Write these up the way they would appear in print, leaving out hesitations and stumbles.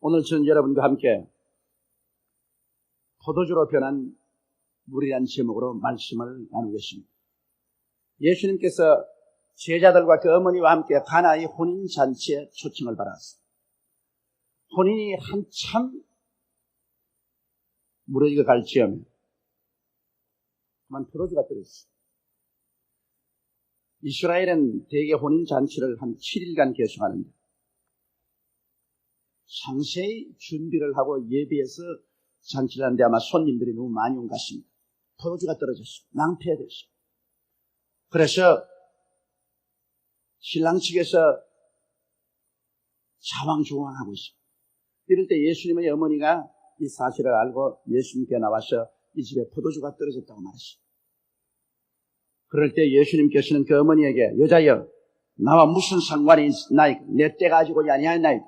오늘 저는 여러분과 함께 포도주로 변한 물이란 제목으로 말씀을 나누겠습니다. 예수님께서 제자들과 그 어머니와 함께 가나의 혼인잔치에 초청을 받았습니다. 혼인이 한참 무르익어 갈 즈음에 그만 포도주가 떨어졌습니다. 이스라엘은 대개 혼인잔치를 한 7일간 계속하는데 상세히 준비를 하고 예비해서 잔치를 하는데 아마 손님들이 너무 많이 온 것 같습니다. 포도주가 떨어졌습니다. 낭패가 됐습니다. 그래서 신랑 측에서 자왕조왕하고 있습니다. 이럴 때 예수님의 어머니가 이 사실을 알고 예수님께 나와서 이 집에 포도주가 떨어졌다고 말했습니다. 그럴 때 예수님께서는 그 어머니에게 여자여 나와 무슨 상관이 있나이까 내 때가 아직 오지 아니하였나이까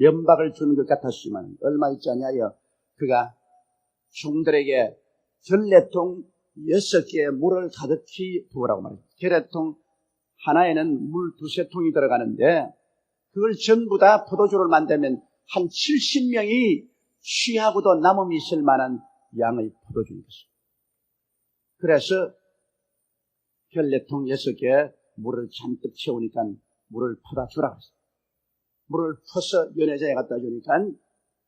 면박을 주는 것 같았지만 얼마 있지 아니하여 그가 종들에게 결례통 6개의 물을 가득히 부으라고 말합니다. 결례통 하나에는 물 2-3통이 들어가는데 그걸 전부 다 포도주를 만들면 한 70명이 취하고도 남음이 있을 만한 양의 포도주인 것입니다. 그래서 결례통 6개에 물을 잔뜩 채우니까 물을 퍼다 주라고 했습니다. 물을 퍼서 연회장에 갖다 주니까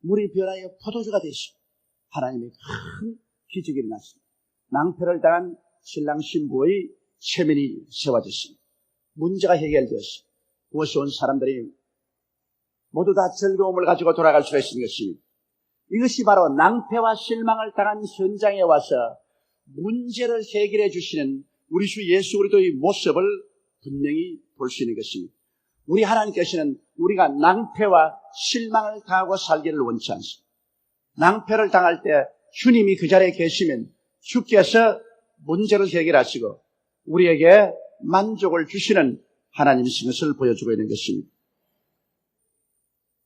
물이 변하여 포도주가 되었습니다. 하나님의 큰 기적이 일어났습니다. 낭패를 당한 신랑 신부의 체면이 세워졌습니다. 문제가 해결되었습니다. 그것이 온 사람들이 모두 다 즐거움을 가지고 돌아갈 수가 있는 것입니다. 이것이 바로 낭패와 실망을 당한 현장에 와서 문제를 해결해 주시는 우리 주 예수 그리스도의 모습을 분명히 볼 수 있는 것입니다. 우리 하나님께서는 우리가 낭패와 실망을 당하고 살기를 원치 않습니다. 낭패를 당할 때 주님이 그 자리에 계시면 주께서 문제를 해결하시고 우리에게 만족을 주시는 하나님이신 것을 보여주고 있는 것입니다.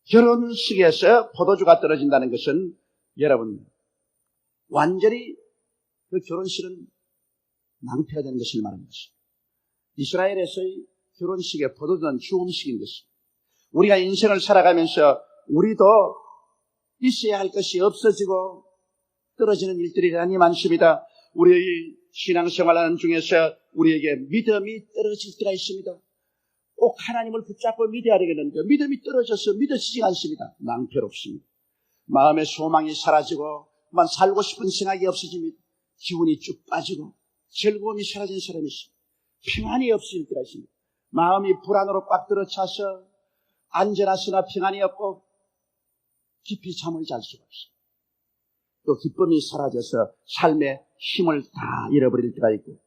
결혼식에서 포도주가 떨어진다는 것은 여러분 완전히 그 결혼식은 낭패가 되는 것을 말하는 것입니다. 이스라엘에서의 결혼식의 포도주는 주음식인 것입니다. 우리가 인생을 살아가면서 우리도 있어야 할 것이 없어지고 떨어지는 일들이 많이 많습니다. 우리의 신앙생활하는 중에서 우리에게 믿음이 떨어질 때가 있습니다. 꼭 하나님을 붙잡고 믿어야 되겠는데 믿음이 떨어져서 믿어지지 않습니다. 낭패롭습니다. 마음의 소망이 사라지고 만 살고 싶은 생각이 없어집니다. 기운이 쭉 빠지고 즐거움이 사라진 사람이 있습니다. 평안이 없을 때가 있습니다. 마음이 불안으로 꽉 들어차서 안전하시나 평안이 없고 깊이 잠을 잘 수가 없습니다. 또 기쁨이 사라져서 삶의 힘을 다 잃어버릴 때가 있고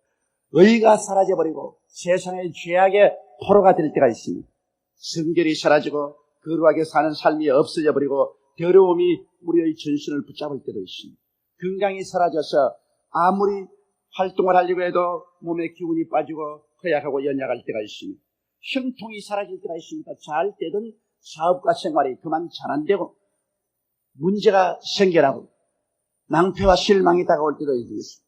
의가 사라져버리고 세상의 죄악의 포로가 될 때가 있습니다. 성결이 사라지고 거룩하게 사는 삶이 없어져 버리고 더러움이 우리의 전신을 붙잡을 때도 있습니다. 건강이 사라져서 아무리 활동을 하려고 해도 몸에 기운이 빠지고 허약하고 연약할 때가 있습니다. 형통이 사라질 때가 있습니다. 잘 되던 사업과 생활이 그만 잘 안 되고 문제가 생겨나고 낭패와 실망이 다가올 때도 있습니다.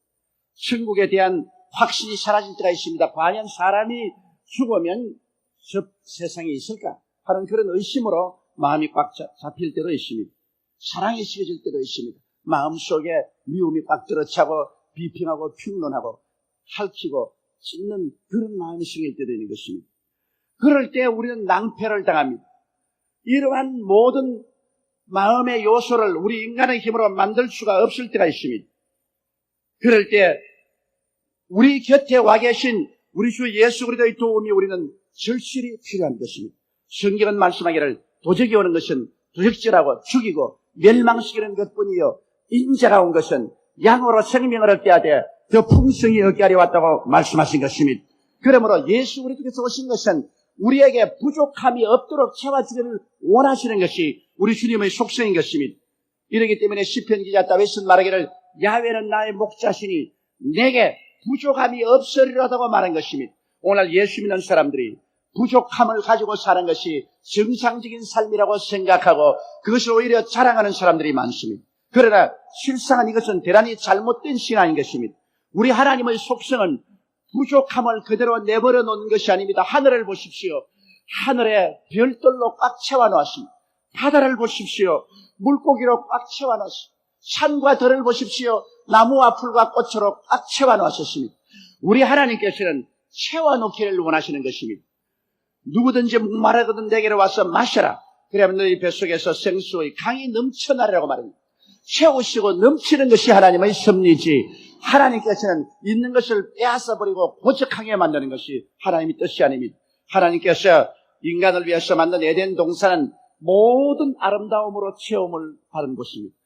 천국에 대한 확신이 사라질 때가 있습니다. 과연 사람이 죽으면 저 세상에 있을까 하는 그런 의심으로 마음이 꽉 잡힐 때도 있습니다. 사랑이 식어질 때도 있습니다. 마음속에 미움이 꽉 들어차고 비평하고 평론하고 핥히고 찢는 그런 마음이 생길 때도 있는 것입니다. 그럴 때 우리는 낭패를 당합니다. 이러한 모든 마음의 요소를 우리 인간의 힘으로 만들 수가 없을 때가 있습니다. 그럴 때 우리 곁에 와 계신 우리 주 예수 그리스도의 도움이 우리는 절실히 필요한 것입니다. 성경은 말씀하기를 도적이 오는 것은 도적질하고 죽이고 멸망시키는 것뿐이요 인자가 온 것은 양으로 생명을 얻게 하되 더 풍성히 얻게 하려 왔다고 말씀하신 것입니다. 그러므로 예수 그리스도께서 오신 것은 우리에게 부족함이 없도록 채워주기를 원하시는 것이 우리 주님의 속성인 것입니다. 이러기 때문에 시편 기자 다윗은 말하기를 야훼는 나의 목자시니 내게 부족함이 없으리라고 말한 것입니다. 오늘 예수 믿는 사람들이 부족함을 가지고 사는 것이 정상적인 삶이라고 생각하고 그것을 오히려 자랑하는 사람들이 많습니다. 그러나 실상은 이것은 대단히 잘못된 신앙인 것입니다. 우리 하나님의 속성은 부족함을 그대로 내버려 놓는 것이 아닙니다. 하늘을 보십시오. 하늘에 별들로 꽉 채워 놓았습니다. 바다를 보십시오. 물고기로 꽉 채워놨습니다. 산과 들을 보십시오. 나무와 풀과 꽃으로 꽉 채워놓으셨습니다. 우리 하나님께서는 채워놓기를 원하시는 것입니다. 누구든지 목마르거든 내게로 와서 마셔라. 그러면 너희 뱃속에서 생수의 강이 넘쳐나리라고 말합니다. 채우시고 넘치는 것이 하나님의 섭리지, 하나님께서는 있는 것을 빼앗아버리고 고적하게 만드는 것이 하나님의 뜻이 아닙니다. 하나님께서 인간을 위해서 만든 에덴 동산은 모든 아름다움으로 체험을 받은 곳입니다.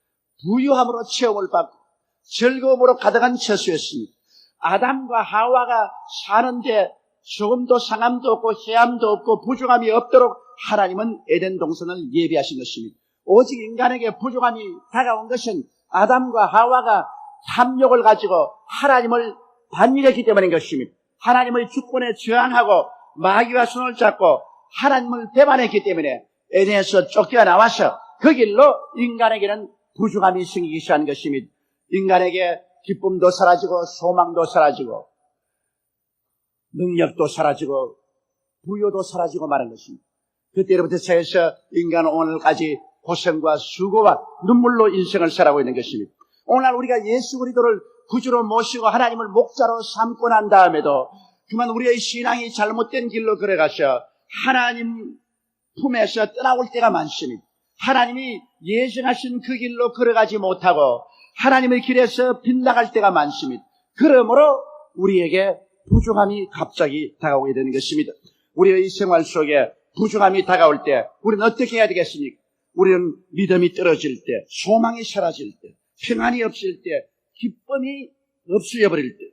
부유함으로 체험을 받고 즐거움으로 가득한 처소였습니다. 아담과 하와가 사는데 조금도 상함도 없고 해함도 없고 부족함이 없도록 하나님은 에덴 동산을 예비하신 것입니다. 오직 인간에게 부족함이 다가온 것은 아담과 하와가 탐욕을 가지고 하나님을 반역했기 때문인 것입니다. 하나님의 주권에 저항하고 마귀와 손을 잡고 하나님을 배반했기 때문에 에덴에서 쫓겨나와서 그 길로 인간에게는 부족함이 생기기 시작한 것입니다. 인간에게 기쁨도 사라지고 소망도 사라지고 능력도 사라지고 부여도 사라지고 마는 것입니다. 그때로부터 시작해서 인간은 오늘까지 고생과 수고와 눈물로 인생을 살아가고 있는 것입니다. 오늘 우리가 예수 그리스도를 구주로 모시고 하나님을 목자로 삼고 난 다음에도 그만 우리의 신앙이 잘못된 길로 걸어가서 하나님 품에서 떠나올 때가 많습니다. 하나님이 예정하신 그 길로 걸어가지 못하고 하나님의 길에서 빗나갈 때가 많습니다. 그러므로 우리에게 부족함이 갑자기 다가오게 되는 것입니다. 우리의 생활 속에 부족함이 다가올 때 우리는 어떻게 해야 되겠습니까? 우리는 믿음이 떨어질 때, 소망이 사라질 때, 평안이 없을 때, 기쁨이 없어져 버릴 때,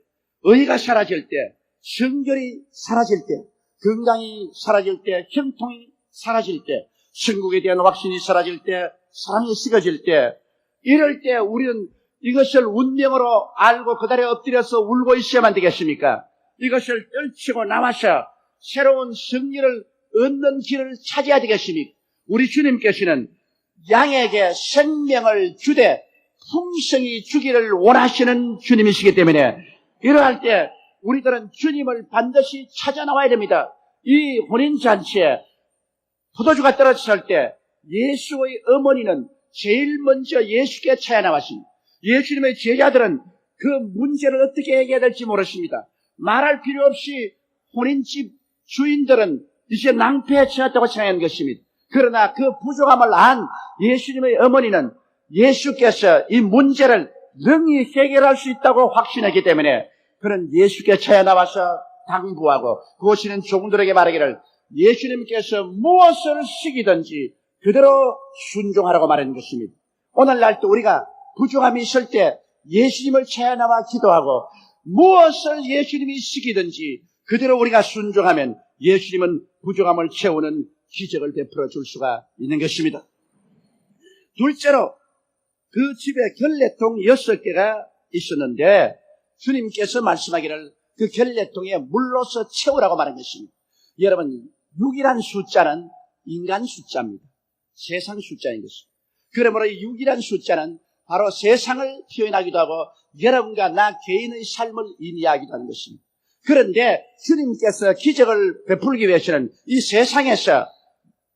의가 사라질 때, 성결이 사라질 때, 건강이 사라질 때, 형통이 사라질 때, 천국에 대한 확신이 사라질 때, 사랑이 식어질 때, 이럴 때 우리는 이것을 운명으로 알고 그 자리에 엎드려서 울고 있어야만 되겠습니까? 이것을 떨치고 나와서 새로운 승리를 얻는 길을 찾아야 되겠습니까? 우리 주님께서는 양에게 생명을 주되 풍성히 주기를 원하시는 주님이시기 때문에 이러할 때 우리들은 주님을 반드시 찾아 나와야 됩니다. 이 혼인잔치에 포도주가 떨어졌을 때 예수의 어머니는 제일 먼저 예수께 찾아 나왔습니다. 예수님의 제자들은 그 문제를 어떻게 해결해야 될지 모르십니다. 말할 필요 없이 혼인집 주인들은 이제 낭패에 처했다고 생각하는 것입니다. 그러나 그 부족함을 안 예수님의 어머니는 예수께서 이 문제를 능히 해결할 수 있다고 확신했기 때문에 그는 예수께 찾아 나와서 당부하고 그곳에는 종들에게 말하기를 예수님께서 무엇을 시키든지 그대로 순종하라고 말하는 것입니다. 오늘날도 우리가 부족함이 있을 때 예수님을 찾아 나와 기도하고 무엇을 예수님이 시키든지 그대로 우리가 순종하면 예수님은 부족함을 채우는 기적을 베풀어 줄 수가 있는 것입니다. 둘째로 그 집에 결례통 6개가 있었는데 주님께서 말씀하기를 그 결례통에 물로서 채우라고 말한 것입니다. 여러분 6이란 숫자는 인간 숫자입니다. 세상 숫자인 것입니다. 그러므로 6이란 숫자는 바로 세상을 표현하기도 하고 여러분과 나 개인의 삶을 의미하기도 하는 것입니다. 그런데 주님께서 기적을 베풀기 위해서는 이 세상에서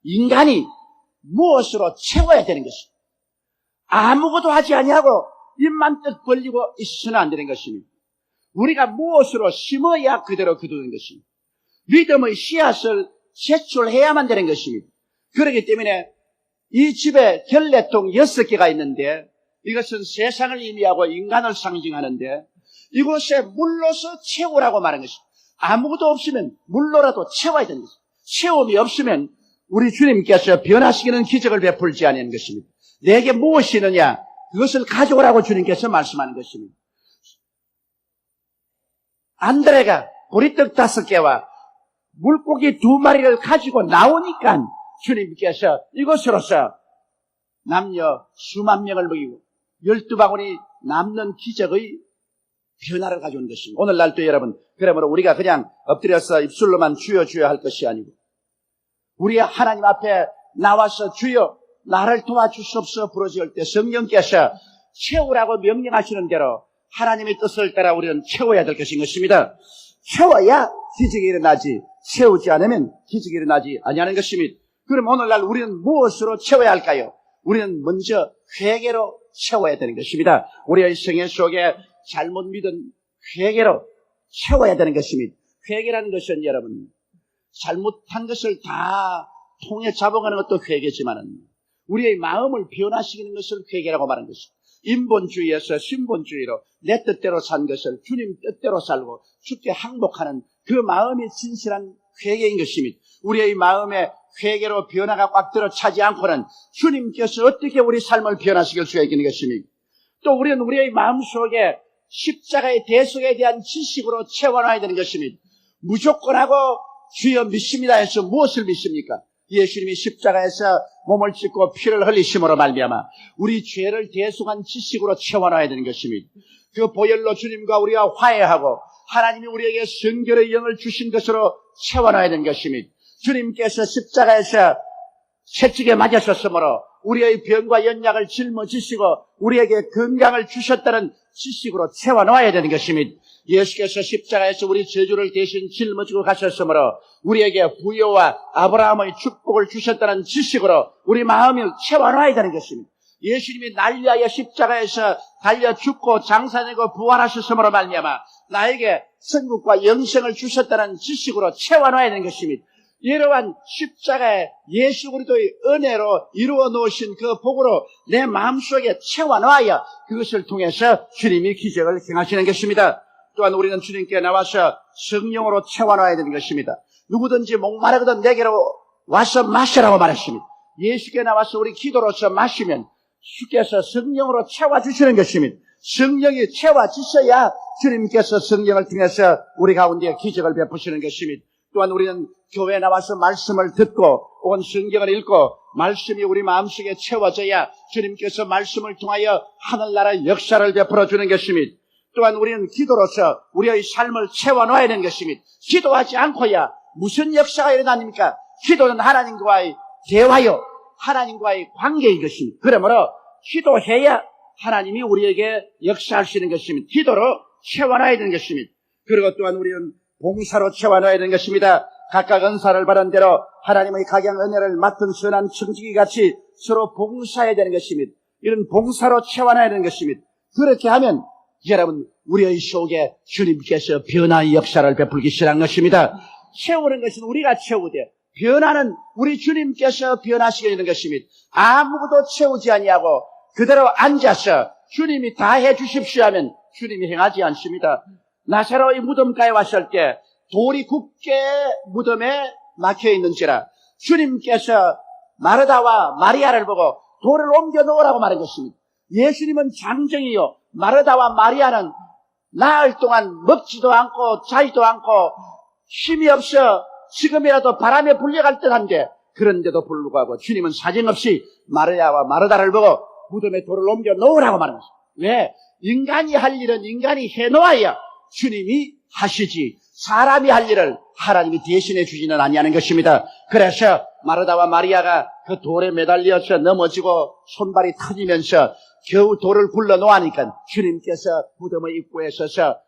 인간이 무엇으로 채워야 되는 것입니다. 아무것도 하지 아니하고 입만 떡 벌리고 있어서는 안 되는 것입니다. 우리가 무엇으로 심어야 그대로 거두는 것입니다. 믿음의 씨앗을 제출해야만 되는 것입니다. 그렇기 때문에 이 집에 결례통 6개가 있는데 이것은 세상을 의미하고 인간을 상징하는데 이곳에 물로서 채우라고 말한 것입니다. 아무것도 없으면 물로라도 채워야 되는 것입니다. 채움이 없으면 우리 주님께서 변화시키는 기적을 베풀지 않는 것입니다. 내게 무엇이 있느냐 그것을 가져오라고 주님께서 말씀하는 것입니다. 안드레가 보리떡 5개와 물고기 2마리를 가지고 나오니까 주님께서 이것으로서 남녀 수만 명을 먹이고 12바구니 남는 기적의 변화를 가져온 것입니다. 오늘날도 여러분 그러므로 우리가 그냥 엎드려서 입술로만 주여 주여 할 것이 아니고 우리 하나님 앞에 나와서 주여 나를 도와주시옵소서 부르짖을 때 성령께서 채우라고 명령하시는 대로 하나님의 뜻을 따라 우리는 채워야 될 것인 것입니다. 채워야 기적이 일어나지 채우지 않으면 기적이 일어나지 아니하는 것입니다. 그럼 오늘날 우리는 무엇으로 채워야 할까요? 우리는 먼저 회개로 채워야 되는 것입니다. 우리의 생애 속에 잘못 믿은 회개로 채워야 되는 것입니다. 회개라는 것은 여러분, 잘못한 것을 다 통에 잡아가는 것도 회개지만은 우리의 마음을 변화시키는 것을 회개라고 말하는 것입니다. 인본주의에서 신본주의로 내 뜻대로 산 것을 주님 뜻대로 살고 주께 항복하는 그 마음이 진실한 회개인 것입니다. 우리의 마음에 회개로 변화가 꽉 들어 차지 않고는 주님께서 어떻게 우리 삶을 변화시킬 수가 있는 것입니까? 또 우리는 우리의 마음속에 십자가의 대속에 대한 지식으로 채워놔야 되는 것입니다. 무조건 하고 주여 믿습니다 해서 무엇을 믿습니까? 예수님이 십자가에서 몸을 찢고 피를 흘리심으로 말미암아 우리 죄를 대속한 지식으로 채워놔야 되는 것입니다. 그 보혈로 주님과 우리가 화해하고 하나님이 우리에게 성결의 영을 주신 것으로 채워놔야 되는 것입니다. 주님께서 십자가에서 채찍에 맞으셨으므로 우리의 병과 연약을 짊어지시고 우리에게 건강을 주셨다는 지식으로 채워놓아야 되는 것입니다. 예수께서 십자가에서 우리 저주를 대신 짊어지고 가셨으므로 우리에게 부여와 아브라함의 축복을 주셨다는 지식으로 우리 마음을 채워놔야 되는 것입니다. 예수님이 날 위하여 십자가에서 달려 죽고 장사되고 부활하셨으므로 말미암아 나에게 천국과 영생을 주셨다는 지식으로 채워놔야 되는 것입니다. 이러한 십자가의 예수 그리스도의 은혜로 이루어 놓으신 그 복으로 내 마음속에 채워놔야 그것을 통해서 주님이 기적을 행하시는 것입니다. 또한 우리는 주님께 나와서 성령으로 채워놔야 되는 것입니다. 누구든지 목마르거든 내게로 와서 마시라고 말했습니다. 예수께 나와서 우리 기도로서 마시면 주께서 성령으로 채워주시는 것입니다. 성령이 채워지셔야 주님께서 성령을 통해서 우리 가운데 기적을 베푸시는 것입니다. 또한 우리는 교회에 나와서 말씀을 듣고 혹은 성경을 읽고 말씀이 우리 마음속에 채워져야 주님께서 말씀을 통하여 하늘나라의 역사를 베풀어 주는 것입니다. 또한 우리는 기도로서 우리의 삶을 채워넣어야 되는 것입니다. 기도하지 않고야 무슨 역사가 일어납니까? 기도는 하나님과의 대화요, 하나님과의 관계인 것입니다. 그러므로 기도해야 하나님이 우리에게 역사하시는 것입니다. 기도로 채워넣어야 되는 것입니다. 그리고 또한 우리는 봉사로 채워넣어야 되는 것입니다. 각각 은사를 받은 대로 하나님의 각양 은혜를 맡은 선한 청지기 같이 서로 봉사해야 되는 것입니다. 이런 봉사로 채워넣어야 되는 것입니다. 그렇게 하면 여러분 우리의 속에 주님께서 변화의 역사를 베풀기 시작한 것입니다. 채우는 것은 우리가 채우되 변화는 우리 주님께서 변화시키는 것입니다. 아무것도 채우지 아니하고 그대로 앉아서 주님이 다 해주십시오 하면 주님이 행하지 않습니다. 나사로의 무덤가에 왔을 때 돌이 굳게 무덤에 막혀 있는지라 주님께서 마르다와 마리아를 보고 돌을 옮겨 놓으라고 말한 것입니다. 예수님은 장정이요, 마르다와 마리아는 나흘 동안 먹지도 않고 자지도 않고 힘이 없어 지금이라도 바람에 불려갈 듯한데 그런데도 불구하고 주님은 사정없이 마리아와 마르다를 보고 무덤에 돌을 옮겨 놓으라고 말한 것입니다. 왜? 인간이 할 일은 인간이 해놓아야 주님이 하시지 사람이 할 일을 하나님이 대신해 주지는 아니하는 것입니다. 그래서 마르다와 마리아가 그 돌에 매달려서 넘어지고 손발이 터지면서 겨우 돌을 굴러 놓으니까 주님께서 무덤의 입구에 서서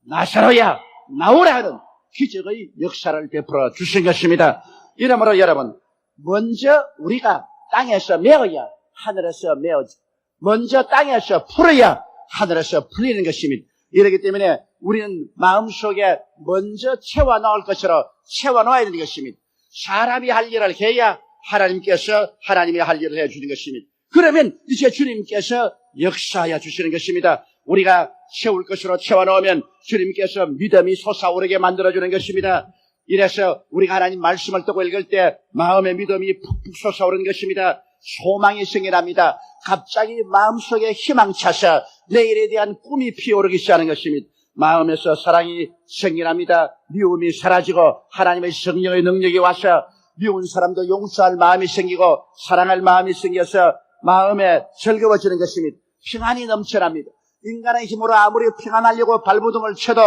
나사로야 나오라 하는 기적의 역사를 베풀어 주신 것입니다. 이러므로 여러분 먼저 우리가 땅에서 메어야 하늘에서 메어지 먼저 땅에서 풀어야 하늘에서 풀리는 것입니다. 이렇기 때문에 우리는 마음속에 먼저 채워넣을 것으로 채워넣어야 되는 것입니다. 사람이 할 일을 해야 하나님께서 하나님이 할 일을 해주는 것입니다. 그러면 이제 주님께서 역사하여 주시는 것입니다. 우리가 채울 것으로 채워넣으면 주님께서 믿음이 솟아오르게 만들어주는 것입니다. 이래서 우리가 하나님 말씀을 듣고 읽을 때 마음의 믿음이 푹푹 솟아오르는 것입니다. 소망이 생겨납니다. 갑자기 마음속에 희망차서 내일에 대한 꿈이 피어오르기 시작하는 것입니다. 마음에서 사랑이 생겨납니다. 미움이 사라지고 하나님의 성령의 능력이 와서 미운 사람도 용서할 마음이 생기고 사랑할 마음이 생겨서 마음에 즐거워지는 것입니다. 평안이 넘쳐납니다. 인간의 힘으로 아무리 평안하려고 발버둥을 쳐도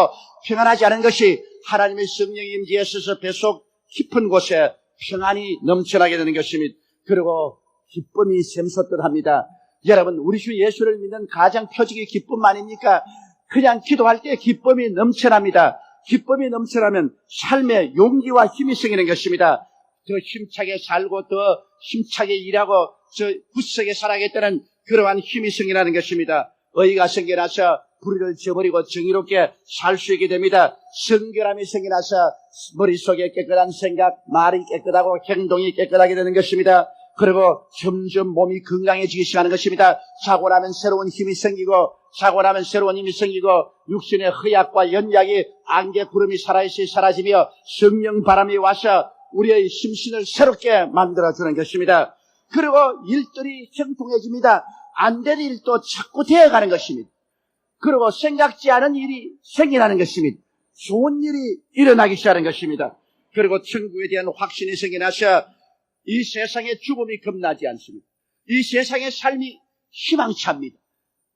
평안하지 않은 것이 하나님의 성령의 임재에 있어서 뱃속 깊은 곳에 평안이 넘쳐나게 되는 것입니다. 그리고 기쁨이 샘솟듯 합니다. 여러분 우리 주 예수를 믿는 가장 표적이 기쁨 아닙니까? 그냥 기도할 때 기쁨이 넘쳐납니다. 기쁨이 넘쳐나면 삶에 용기와 힘이 생기는 것입니다. 더 힘차게 살고 더 힘차게 일하고 저 굳세게 살아야겠다는 그러한 힘이 생겨나는 것입니다. 의가 생겨나서 불의를 저버리고 정의롭게 살 수 있게 됩니다. 성결함이 생겨나서 머릿속에 깨끗한 생각, 말이 깨끗하고 행동이 깨끗하게 되는 것입니다. 그리고 점점 몸이 건강해지기 시작하는 것입니다. 자고 나면 새로운 힘이 생기고 자고 나면 새로운 힘이 생기고 육신의 허약과 연약이 안개 구름이 살아있이 사라지며 성령 바람이 와서 우리의 심신을 새롭게 만들어주는 것입니다. 그리고 일들이 형통해집니다. 안 될 일도 자꾸 되어가는 것입니다. 그리고 생각지 않은 일이 생겨나는 것입니다. 좋은 일이 일어나기 시작하는 것입니다. 그리고 천국에 대한 확신이 생겨나서 이 세상의 죽음이 겁나지 않습니다. 이 세상의 삶이 희망찹니다.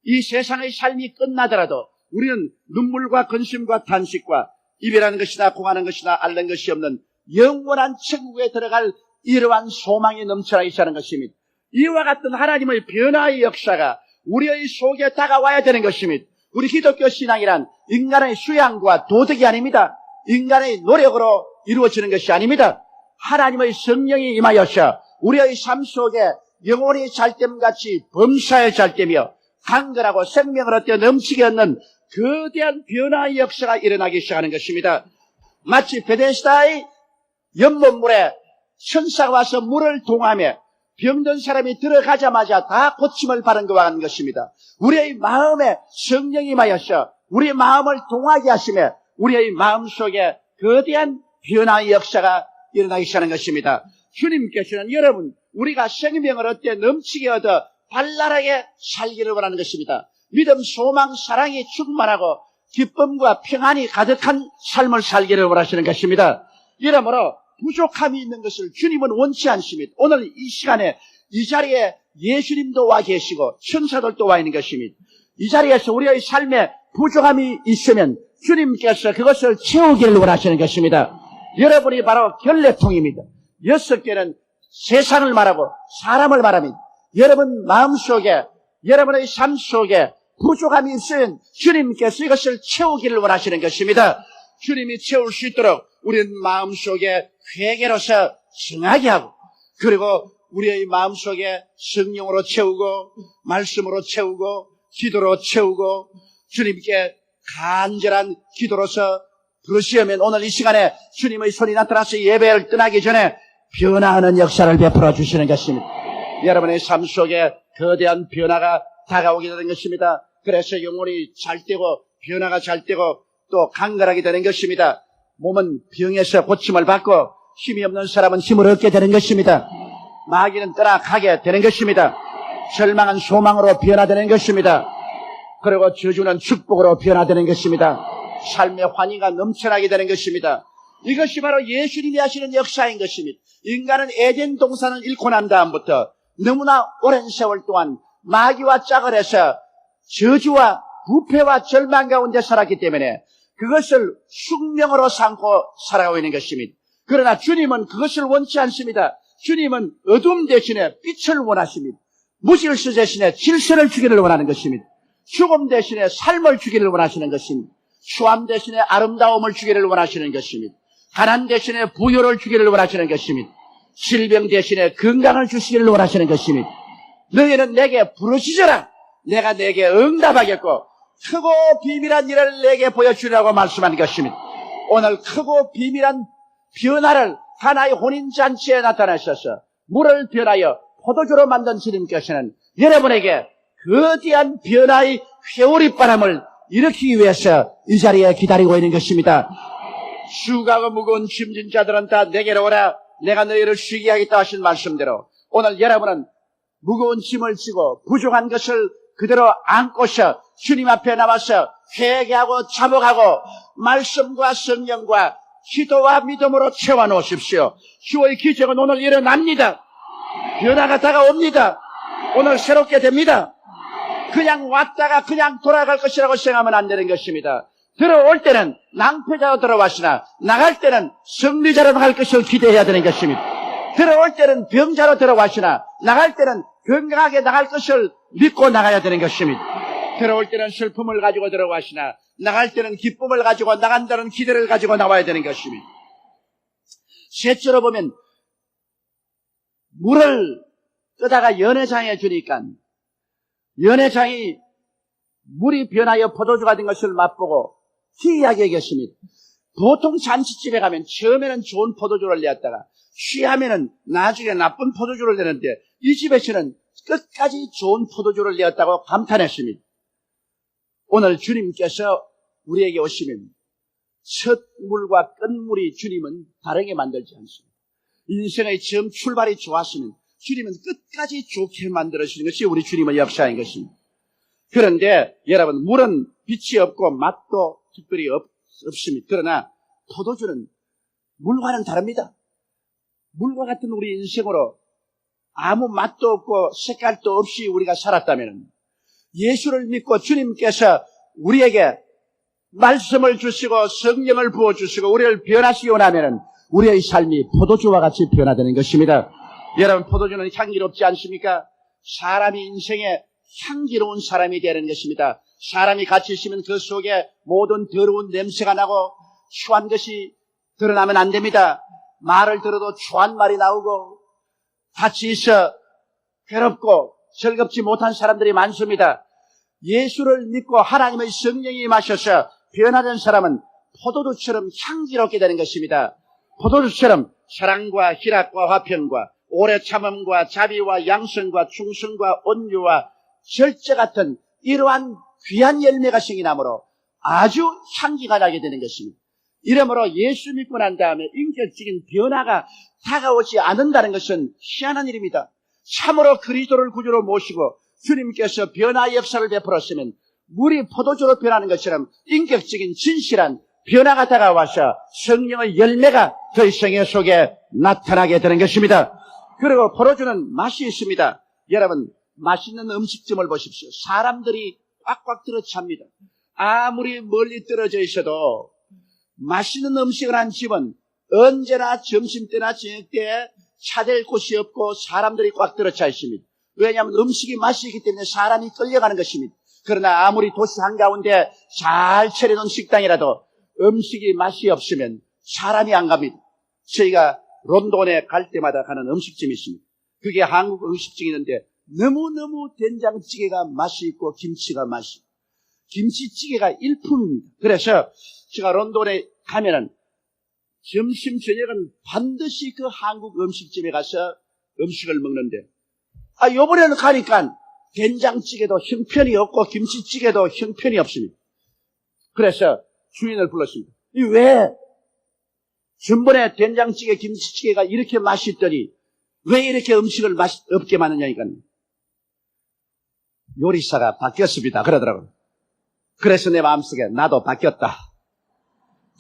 이 세상의 삶이 끝나더라도 우리는 눈물과 근심과 탄식과 이별하는 것이나 공하는 것이나 앓는 것이 없는 영원한 천국에 들어갈 이러한 소망이 넘쳐나기 시작하는 것입니다. 이와 같은 하나님의 변화의 역사가 우리의 속에 다가와야 되는 것입니다. 우리 기독교 신앙이란 인간의 수양과 도덕이 아닙니다. 인간의 노력으로 이루어지는 것이 아닙니다. 하나님의 성령이 임하여서 우리의 삶 속에 영혼이 잘됨같이 범사에 잘되며 강건하고 생명을 얻겨 넘치게 얻는 거대한 변화의 역사가 일어나기 시작하는 것입니다. 마치 베데스다의 연못물에 천사가 와서 물을 동하며 병든 사람이 들어가자마자 다 고침을 받은 것과 같은 것입니다. 우리의 마음에 성령이 임하여서 우리의 마음을 동하게 하시며 우리의 마음속에 거대한 변화의 역사가 일어나기 시작하는 것입니다. 주님께서는 여러분 우리가 생명을 얻되 넘치게 얻어 발랄하게 살기를 원하는 것입니다. 믿음, 소망, 사랑이 충만하고 기쁨과 평안이 가득한 삶을 살기를 원하시는 것입니다. 이러므로 부족함이 있는 것을 주님은 원치 않습니다. 오늘 이 시간에 이 자리에 예수님도 와 계시고 천사들도 와 있는 것입니다. 이 자리에서 우리의 삶에 부족함이 있으면 주님께서 그것을 채우기를 원하시는 것입니다. 여러분이 바로 결례통입니다. 6개는 세상을 말하고 사람을 말합니다. 여러분 마음속에 여러분의 삶 속에 부족함이 있으면 주님께서 이것을 채우기를 원하시는 것입니다. 주님이 채울 수 있도록 우리는 마음속에 회개로서 정하게 하고 그리고 우리의 마음속에 성령으로 채우고 말씀으로 채우고 기도로 채우고 주님께 간절한 기도로서 부르시면 오늘 이 시간에 주님의 손이 나타나서 예배를 떠나기 전에 변화하는 역사를 베풀어 주시는 것입니다. 여러분의 삶 속에 거대한 변화가 다가오게 되는 것입니다. 그래서 영혼이 잘 되고 변화가 잘 되고 또 강건하게 되는 것입니다. 몸은 병에서 고침을 받고 힘이 없는 사람은 힘을 얻게 되는 것입니다. 마귀는 떠나가게 되는 것입니다. 절망은 소망으로 변화되는 것입니다. 그리고 저주는 축복으로 변화되는 것입니다. 삶의 환희가 넘쳐나게 되는 것입니다. 이것이 바로 예수님이 하시는 역사인 것입니다. 인간은 에덴 동산을 잃고 난 다음부터 너무나 오랜 세월 동안 마귀와 짝을 해서 저주와 부패와 절망 가운데 살았기 때문에 그것을 숙명으로 삼고 살아가고 있는 것입니다. 그러나 주님은 그것을 원치 않습니다. 주님은 어둠 대신에 빛을 원하십니다. 무질서 대신에 질서를 주기를 원하는 것입니다. 죽음 대신에 삶을 주기를 원하시는 것입니다. 추함 대신에 아름다움을 주기를 원하시는 것입니다. 가난 대신에 부여를 주기를 원하시는 것입니다. 질병 대신에 건강을 주시기를 원하시는 것입니다. 너희는 내게 부르짖어라. 내가 내게 응답하겠고 크고 비밀한 일을 내게 보여주리라고 말씀한 것입니다. 오늘 크고 비밀한 변화를 하나의 혼인잔치에 나타나셔서 물을 변하여 포도주로 만든 주님께서는 여러분에게 거대한 변화의 회오리바람을 일으키기 위해서 이 자리에 기다리고 있는 것입니다. 수고하고 무거운 짐진 자들은 다 내게로 오라. 내가 너희를 쉬게 하겠다 하신 말씀대로 오늘 여러분은 무거운 짐을 지고 부족한 것을 그대로 안고서 주님 앞에 나와서 회개하고 자복하고 말씀과 성령과 기도와 믿음으로 채워놓으십시오. 주의 기적은 오늘 일어납니다. 변화가 다가옵니다. 오늘 새롭게 됩니다. 그냥 왔다가 그냥 돌아갈 것이라고 생각하면 안 되는 것입니다. 들어올 때는 낭패자로 들어왔으나 나갈 때는 승리자로 나갈 것을 기대해야 되는 것입니다. 들어올 때는 병자로 들어왔으나 나갈 때는 건강하게 나갈 것을 믿고 나가야 되는 것입니다. 들어올 때는 슬픔을 가지고 들어왔으나 나갈 때는 기쁨을 가지고 나간다는 기대를 가지고 나와야 되는 것입니다. 셋째로 보면 물을 끄다가 연회장에 주니까 연회장이 물이 변하여 포도주가 된 것을 맛보고 희귀하게 여겼습니다. 보통 잔치집에 가면 처음에는 좋은 포도주를 내었다가 취하면은 나중에 나쁜 포도주를 내는데 이 집에서는 끝까지 좋은 포도주를 내었다고 감탄했습니다. 오늘 주님께서 우리에게 오시면 첫 물과 끝물이 주님은 다르게 만들지 않습니다. 인생의 처음 출발이 좋았으면 주님은 끝까지 좋게 만들어주시는 것이 우리 주님의 역사인 것입니다. 그런데 여러분, 물은 빛이 없고 맛도 특별히 없습니다. 그러나 포도주는 물과는 다릅니다. 물과 같은 우리 인생으로 아무 맛도 없고 색깔도 없이 우리가 살았다면 예수를 믿고 주님께서 우리에게 말씀을 주시고 성령을 부어주시고 우리를 변화시키고 나면 우리의 삶이 포도주와 같이 변화되는 것입니다. 여러분, 포도주는 향기롭지 않습니까? 사람이 인생에 향기로운 사람이 되는 것입니다. 사람이 같이 있으면 그 속에 모든 더러운 냄새가 나고 추한 것이 드러나면 안 됩니다. 말을 들어도 추한 말이 나오고 같이 있어 괴롭고 즐겁지 못한 사람들이 많습니다. 예수를 믿고 하나님의 성령이 마셔서 변화된 사람은 포도주처럼 향기롭게 되는 것입니다. 포도주처럼 사랑과 희락과 화평과 오래 참음과 자비와 양성과 충성과 온유와 절제 같은 이러한 귀한 열매가 생기나므로 아주 향기가 나게 되는 것입니다. 이러므로 예수 믿고 난 다음에 인격적인 변화가 다가오지 않는다는 것은 희한한 일입니다. 참으로 그리스도를 구주로 모시고 주님께서 변화의 역사를 베풀었으면 물이 포도주로 변하는 것처럼 인격적인 진실한 변화가 다가와서 성령의 열매가 저희 생애 속에 나타나게 되는 것입니다. 그리고 포도주는 맛이 있습니다. 여러분, 맛있는 음식점을 보십시오. 사람들이 꽉꽉 들어찹니다. 아무리 멀리 떨어져 있어도 맛있는 음식을 한 집은 언제나 점심때나 저녁때 찾을 곳이 없고 사람들이 꽉 들어차 있습니다. 왜냐하면 음식이 맛이 있기 때문에 사람이 끌려가는 것입니다. 그러나 아무리 도시 한가운데 잘 차려놓은 식당이라도 음식이 맛이 없으면 사람이 안 갑니다. 저희가 런던에 갈 때마다 가는 음식점이 있습니다. 그게 한국 음식점이 있는데 너무너무 된장찌개가 맛이 있고 김치가 맛이 있고 김치찌개가 일품입니다. 그래서 제가 런던에 가면은 점심 저녁은 반드시 그 한국 음식점에 가서 음식을 먹는데 요번에는 가니까 된장찌개도 형편이 없고 김치찌개도 형편이 없습니다. 그래서 주인을 불렀습니다. 왜 전번에 된장찌개 김치찌개가 이렇게 맛있더니 왜 이렇게 음식을 없게 만드냐니까 요리사가 바뀌었습니다 그러더라고요. 그래서 내 마음속에 나도 바뀌었다.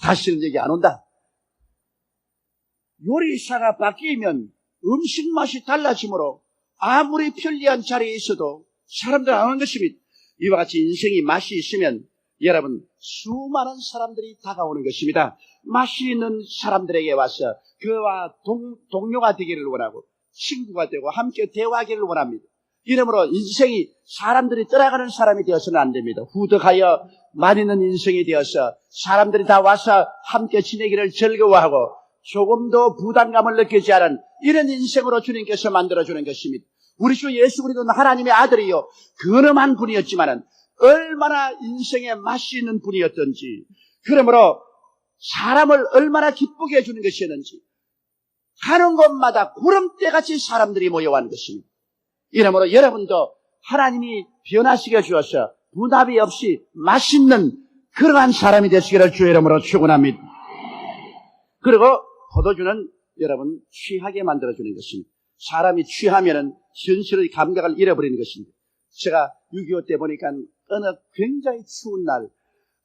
다시는 여기 안 온다. 요리사가 바뀌면 음식 맛이 달라지므로 아무리 편리한 자리에 있어도 사람들 안 오는 것입니다. 이와 같이 인생이 맛이 있으면 여러분 수많은 사람들이 다가오는 것입니다. 맛이 있는 사람들에게 와서 그와 동료가 되기를 원하고 친구가 되고 함께 대화하기를 원합니다. 이러므로 인생이 사람들이 떠나가는 사람이 되어서는 안 됩니다. 후덕하여 맛있는 인생이 되어서 사람들이 다 와서 함께 지내기를 즐거워하고 조금도 부담감을 느끼지 않은 이런 인생으로 주님께서 만들어주는 것입니다. 우리 주 예수 그리스도는 하나님의 아들이요 근엄한 분이었지만은 얼마나 인생에 맛이 있는 분이었던지, 그러므로 사람을 얼마나 기쁘게 해주는 것이었는지 가는 곳마다 구름대같이 사람들이 모여가는 것입니다. 이러므로 여러분도 하나님이 변화시켜 주어서 분합이 없이 맛있는 그러한 사람이 되시기를 주의 이름으로 축원합니다. 그리고 포도주는 여러분 취하게 만들어주는 것입니다. 사람이 취하면은 현실의 감각을 잃어버리는 것입니다. 제가 6.25 때 보니까 어느 굉장히 추운 날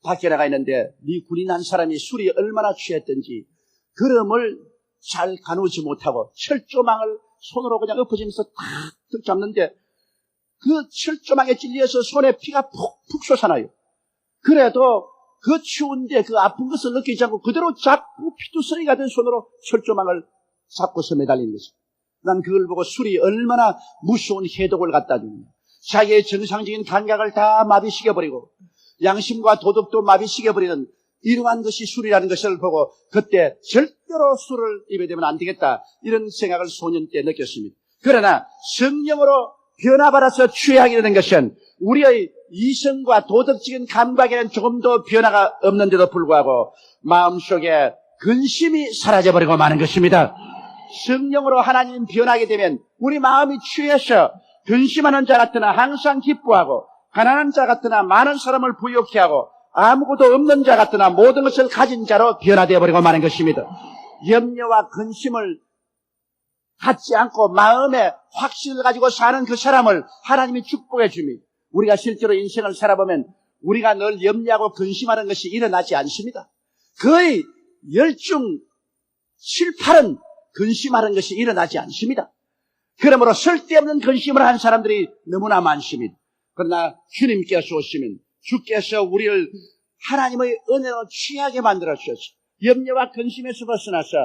밖에 나가 있는데 미 군인 한 사람이 술이 얼마나 취했던지 그름을 잘 가누지 못하고 철조망을 손으로 그냥 엎어지면서 탁 잡는데 그 철조망에 찔려서 손에 피가 푹푹 솟아나요. 그래도 그 추운데 그 아픈 것을 느끼지 않고 그대로 잡고 피투성이 같은 손으로 철조망을 잡고서 매달리는 것입니다. 난 그걸 보고 술이 얼마나 무서운 해독을 갖다 주느냐. 자기의 정상적인 감각을 다 마비시켜버리고 양심과 도덕도 마비시켜버리는 이러한 것이 술이라는 것을 보고 그때 절대로 술을 입에 대면 안 되겠다 이런 생각을 소년 때 느꼈습니다. 그러나 성령으로 변화받아서 취하게 되는 것은 우리의 이성과 도덕적인 감각에는 조금도 변화가 없는데도 불구하고 마음속에 근심이 사라져버리고 마는 것입니다. 성령으로 하나님 변하게 되면 우리 마음이 취해서 근심하는 자 같으나 항상 기뻐하고 가난한 자 같으나 많은 사람을 부욕해 하고 아무것도 없는 자 같으나 모든 것을 가진 자로 변화되어 버리고 마는 것입니다. 염려와 근심을 갖지 않고 마음에 확신을 가지고 사는 그 사람을 하나님이 축복해 줍니다. 우리가 실제로 인생을 살아보면 우리가 늘 염려하고 근심하는 것이 일어나지 않습니다. 거의 10중 7, 8은 근심하는 것이 일어나지 않습니다. 그러므로 쓸데없는 근심을 한 사람들이 너무나 많습니다. 그러나 주님께서 오시면 주께서 우리를 하나님의 은혜로 취하게 만들어 주셔서 염려와 근심에서 벗어나서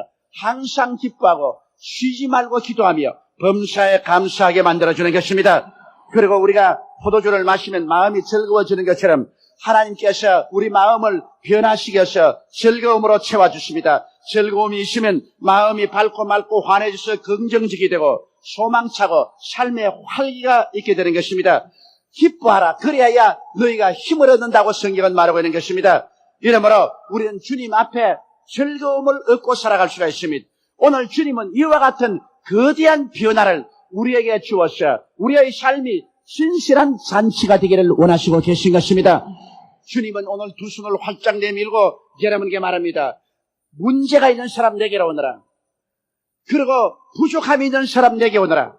항상 기뻐하고 쉬지 말고 기도하며 범사에 감사하게 만들어주는 것입니다. 그리고 우리가 포도주를 마시면 마음이 즐거워지는 것처럼 하나님께서 우리 마음을 변화시켜서 즐거움으로 채워주십니다. 즐거움이 있으면 마음이 밝고 맑고 환해져서 긍정적이 되고 소망차고 삶의 활기가 있게 되는 것입니다. 기뻐하라. 그래야 너희가 힘을 얻는다고 성경은 말하고 있는 것입니다. 이러므로 우리는 주님 앞에 즐거움을 얻고 살아갈 수가 있습니다. 오늘 주님은 이와 같은 거대한 변화를 우리에게 주어서 우리의 삶이 신실한 잔치가 되기를 원하시고 계신 것입니다. 주님은 오늘 두 손을 활짝 내밀고 여러분에게 말합니다. 문제가 있는 사람 내게로 오너라. 그리고 부족함이 있는 사람 내게 오너라.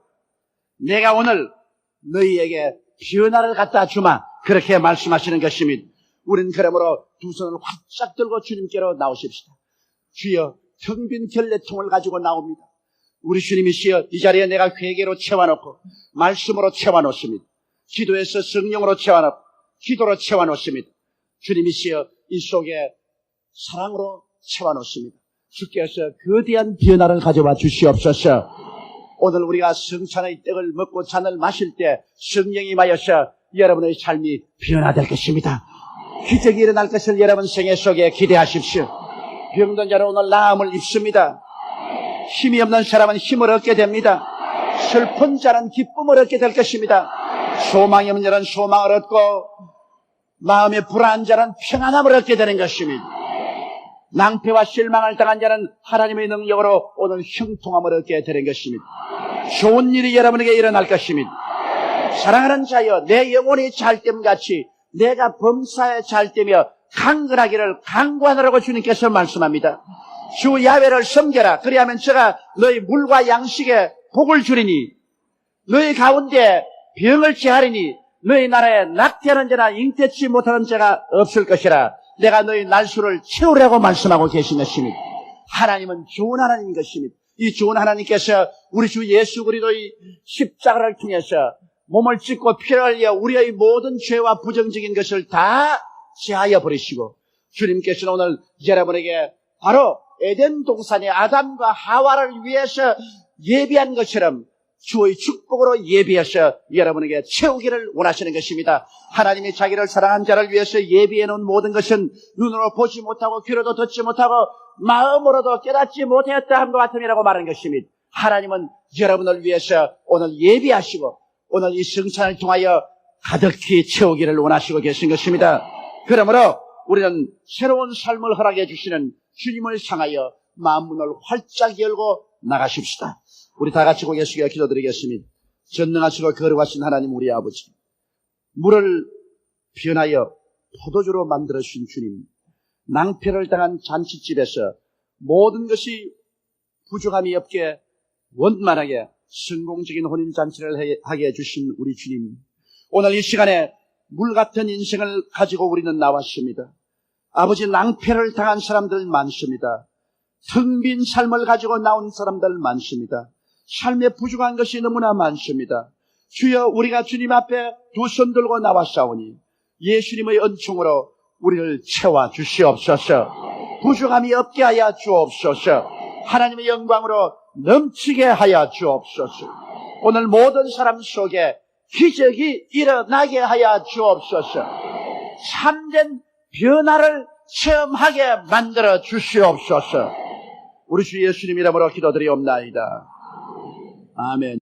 내가 오늘 너희에게 변화를 갖다 주마. 그렇게 말씀하시는 것입니다. 우리는 그러므로 두 손을 활짝 들고 주님께로 나오십시다. 주여, 텅 빈 결례통을 가지고 나옵니다. 우리 주님이시여, 이 자리에 내가 회개로 채워놓고 말씀으로 채워놓습니다. 기도에서 성령으로 채워놓고 기도로 채워놓습니다. 주님이시여, 이 속에 사랑으로 채워놓습니다. 주께서 거대한 변화를 가져와 주시옵소서. 오늘 우리가 성찬의 떡을 먹고 잔을 마실 때 성령이 임하여서 여러분의 삶이 변화될 것입니다. 기적이 일어날 것을 여러분 생애 속에 기대하십시오. 병든 자는 오늘 나음을 입습니다. 힘이 없는 사람은 힘을 얻게 됩니다. 슬픈 자는 기쁨을 얻게 될 것입니다. 소망이 없는 자는 소망을 얻고 마음에 불안한 자는 평안함을 얻게 되는 것입니다. 낭패와 실망을 당한 자는 하나님의 능력으로 오늘 형통함을 얻게 되는 것입니다. 좋은 일이 여러분에게 일어날 것입니다. 사랑하는 자여, 내 영혼이 잘됨같이 내가 범사에 잘되며 강건하기를 강구하느라고 주님께서 말씀합니다. 주 야훼를 섬겨라. 그리하면 제가 너희 물과 양식에 복을 주리니 너희 가운데 병을 제하리니 너희 나라에 낙태하는 자나 잉태치 못하는 자가 없을 것이라. 내가 너희 날수를 채우라고 말씀하고 계신 것입니다. 하나님은 좋은 하나님인 것입니다. 이 좋은 하나님께서 우리 주 예수 그리스도의 십자가를 통해서 몸을 찢고 피를 흘려 우리의 모든 죄와 부정적인 것을 다 제하여 버리시고 주님께서는 오늘 여러분에게 바로 에덴 동산의 아담과 하와를 위해서 예비한 것처럼 주의 축복으로 예비해서 여러분에게 채우기를 원하시는 것입니다. 하나님이 자기를 사랑한 자를 위해서 예비해 놓은 모든 것은 눈으로 보지 못하고 귀로도 듣지 못하고 마음으로도 깨닫지 못했다 함과 같음이라고 말하는 것입니다. 하나님은 여러분을 위해서 오늘 예비하시고 오늘 이 성찬을 통하여 가득히 채우기를 원하시고 계신 것입니다. 그러므로 우리는 새로운 삶을 허락해 주시는 주님을 향하여 마음문을 활짝 열고 나가십시다. 우리 다 같이 고개 숙여 기도드리겠습니다. 전능하시고 거룩하신 하나님 우리 아버지, 물을 변하여 포도주로 만들어주신 주님, 낭패를 당한 잔치집에서 모든 것이 부족함이 없게 원만하게 성공적인 혼인잔치를 하게 해주신 우리 주님, 오늘 이 시간에 물 같은 인생을 가지고 우리는 나왔습니다. 아버지, 낭패를 당한 사람들 많습니다. 텅 빈 삶을 가지고 나온 사람들 많습니다. 삶에 부족한 것이 너무나 많습니다. 주여, 우리가 주님 앞에 두 손 들고 나왔사오니 예수님의 은총으로 우리를 채워 주시옵소서. 부족함이 없게 하여 주옵소서. 하나님의 영광으로 넘치게 하여 주옵소서. 오늘 모든 사람 속에 기적이 일어나게 하여 주옵소서. 참된 변화를 체험하게 만들어 주시옵소서. 우리 주 예수님 이름으로 기도드리옵나이다. 아멘.